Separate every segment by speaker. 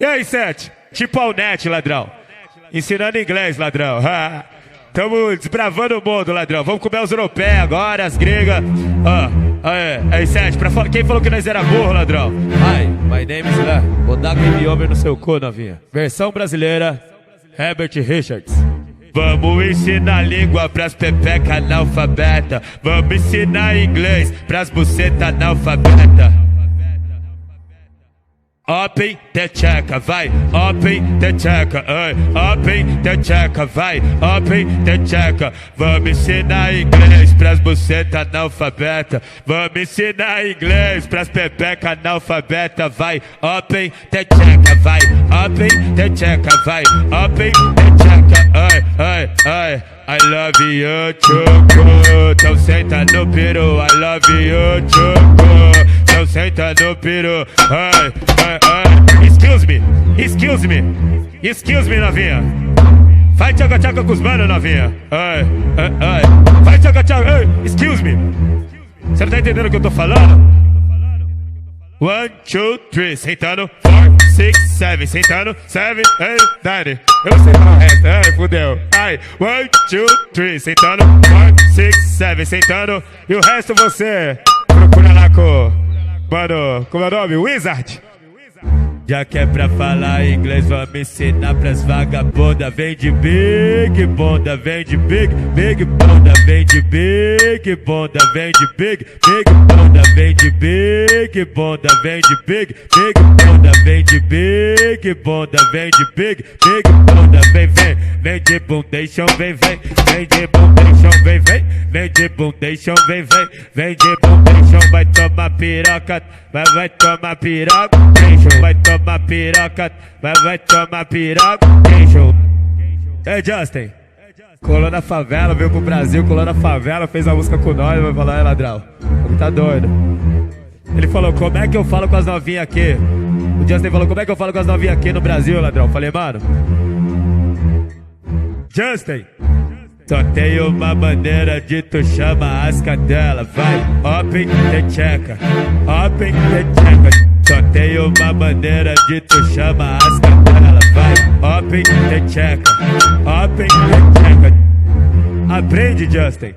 Speaker 1: E aí, Sete? Tipo Alnet, ladrão. Ensinando inglês, ladrão. Tamo desbravando o mundo, ladrão. Vamos comer os europeus agora, as gregas. Aí, Sete, quem falou que nós era burro, ladrão? Hi, my name is Lá. Vou dar game over no seu cu, novinha. Versão brasileira, Herbert Richards. Vamos ensinar língua pras pepeca analfabeta. Vamos ensinar inglês pras buceta analfabeta. Open the checa, vai, open the checa, open the checa, vai, open the checa. Vamos ensinar inglês pras buceta analfabeta. Vamos ensinar inglês pras pepeca analfabeta, vai, open the checa, vai, open the checa, vai, open the checa, I love you, choco. Então senta no peru, I love you, choco. Então senta no peru, excuse me, novinha. Vai tchaca-tchaca com os manos, novinha. Vai tchaca-tchaca, excuse me. Você não tá entendendo o que eu tô falando? 1, 2, 3, sentando. 4, 6, 7, sentando. 7, 8, 9. Eu não sei falar o resto, fudeu. 1, 2, 3, sentando. 4, 6, 7, sentando. E o resto você procura lá com... Mano, como é o nome? Wizard. Já que é pra falar inglês, vamos ensinar pras vagabundas. Vem de big bunda, vem de big bunda, vem de big bunda, vem de big bunda, vem de big bunda, vem de big bunda, vem de big bunda, vem de big bunda, vem de bundation, vem de bundation, vem de bundation, vem de bundation, vai tomar piroca, vai tomar piroca, vai tomar piroca, vai tomar piroca, Ei, Justin, colou na favela, veio pro Brasil, colou na favela, fez a música com nós, vai falar, ladrão, ele tá doido. Ele falou, como é que eu falo com as novinhas aqui? O Justin falou, como é que eu falo com as novinhas aqui no Brasil, ladrão? Falei, mano, Justin, só tem uma maneira de tu chama as cadelas, vai, open the checa, open the checa. Só tem uma maneira de tu chama as cadelas, vai, open the checa, open the checa. Aprende, Justin.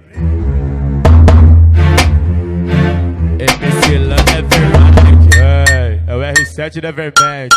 Speaker 1: MC Lan Nevermind, é o R7 Nevermind,